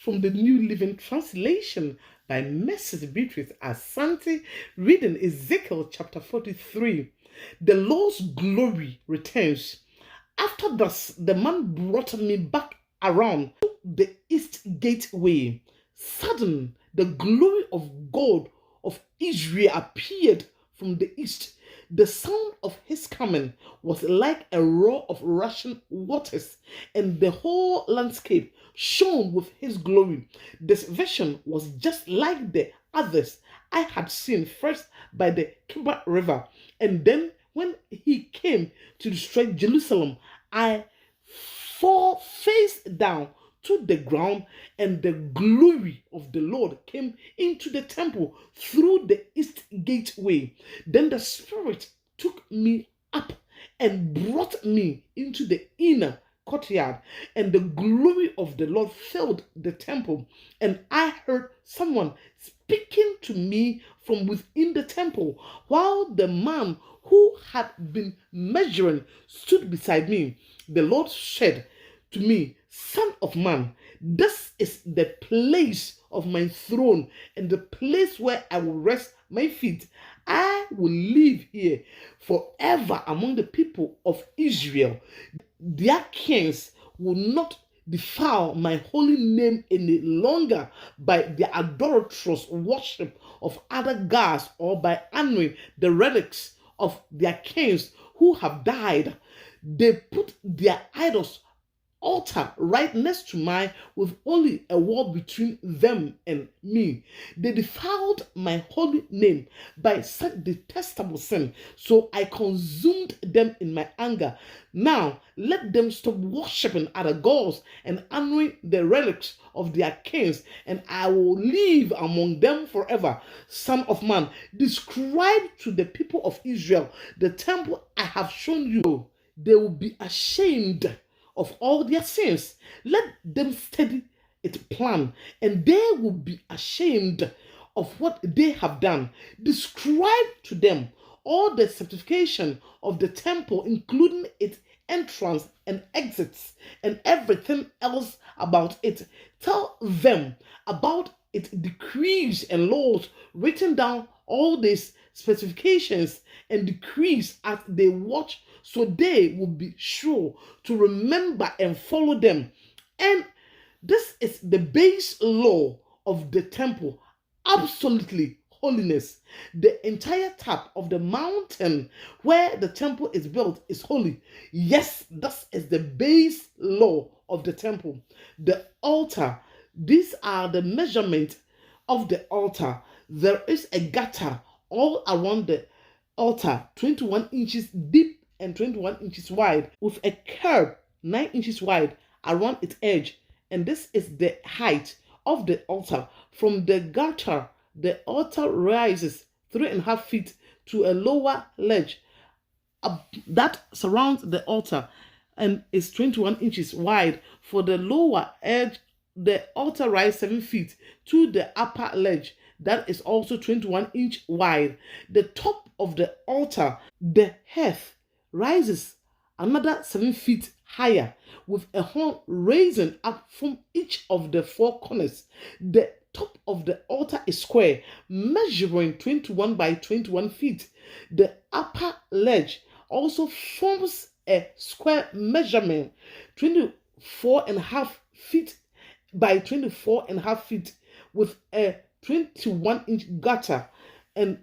from the New Living Translation by Mrs. Beatrice Asante, reading Ezekiel chapter 43. The Lord's glory returns. After this, the man brought me back around to the east gateway. Suddenly, the glory of God of Israel appeared from the east. The sound of his coming was like a roar of rushing waters, and the whole landscape shone with his glory. This vision was just like the others I had seen, first by the Kibar River, and then when he came to destroy Jerusalem. I fall face down to the ground, and the glory of the Lord came into the temple through the east gateway. Then the Spirit took me up and brought me into the inner courtyard, and the glory of the Lord filled the temple. And I heard someone speaking to me from within the temple, while the man who had been measuring stood beside me. The Lord said to me, "Son of man, this is the place of my throne and the place where I will rest my feet. I will live here forever among the people of Israel. Their kings will not defile my holy name any longer by their idolatrous worship of other gods or by honoring the relics of their kings who have died. They put their idols altar right next to mine with only a wall between them and me. They defiled my holy name by such detestable sin, so I consumed them in my anger. Now let them stop worshiping other gods and honoring the relics of their kings, and I will live among them forever. Son of man, describe to the people of Israel the temple I have shown you. They will be ashamed of all their sins. Let them study its plan, and they will be ashamed of what they have done. Describe to them all the certification of the temple, including its entrance and exits, and everything else about it. Tell them about its decrees and laws, written down all these specifications and decrees as they watch, so they will be sure to remember and follow them. And this is the base law of the temple, absolutely holiness. The entire top of the mountain where the temple is built is holy. Yes, this is the base law of the temple. The altar, these are the measurements of the altar. There is a gutter all around the altar, 21 inches deep and 21 inches wide, with a curve 9 inches wide around its edge. And this is the height of the altar. From the gutter, the altar rises 3.5 feet to a lower ledge that surrounds the altar and is 21 inches wide. For the lower edge, the altar rises 7 feet to the upper ledge that is also 21 inches wide. The top of the altar, the hearth, rises another 7 feet higher, with a horn raising up from each of the 4 corners. The top of the altar is square, measuring 21 by 21 feet. The upper ledge also forms a square measurement, 24.5 feet by 24.5 feet, with a 21-inch gutter and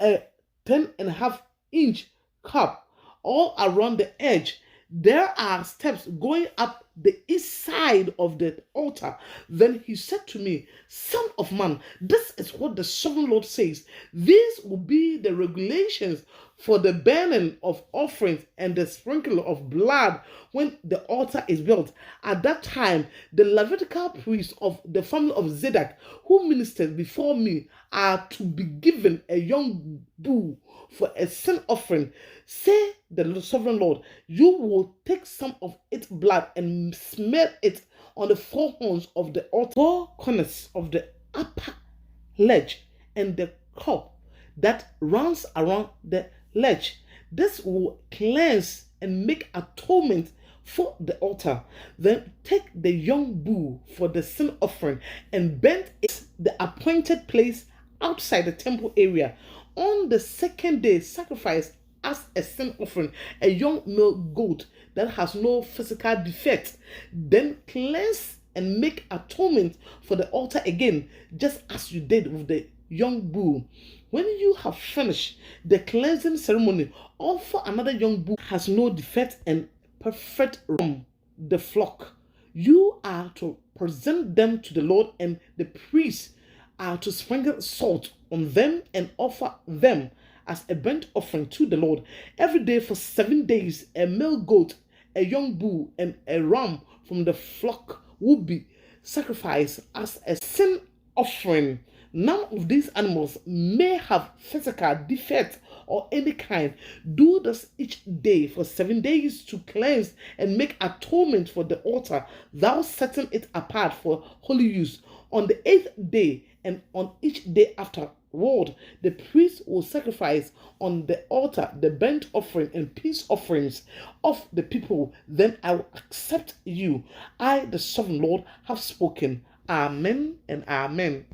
a 10.5-inch cup all around the edge. There are steps going up the east side of the altar. Then he said to me, "Son of man, this is what the sovereign Lord says. These will be the regulations for the burning of offerings and the sprinkling of blood when the altar is built. At that time, the Levitical priests of the family of Zadok, who ministered before me, are to be given a young bull for a sin offering. Say the sovereign Lord, you will take some of its blood and smear it on the 4 horns of the altar, 4 corners of the upper ledge, and the cup that runs around the ledge. This will cleanse and make atonement for the altar. Then take the young bull for the sin offering and burn it the appointed place outside the temple area. On the second day, sacrifice as a sin offering a young male goat that has no physical defect. Then cleanse and make atonement for the altar again, just as you did with the young bull. When you have finished the cleansing ceremony, offer another young bull has no defect and perfect from the flock. You are to present them to the Lord, and the priests are to sprinkle salt on them and offer them as a burnt offering to the Lord. Every day for 7 days, a male goat, a young bull, and a ram from the flock will be sacrificed as a sin offering. None of these animals may have physical defect or any kind. Do this each day for 7 days to cleanse and make atonement for the altar, thou setting it apart for holy use. On the 8th day and on each day afterward, the priest will sacrifice on the altar the burnt offering and peace offerings of the people. Then I will accept you. I, the sovereign Lord, have spoken. Amen and amen.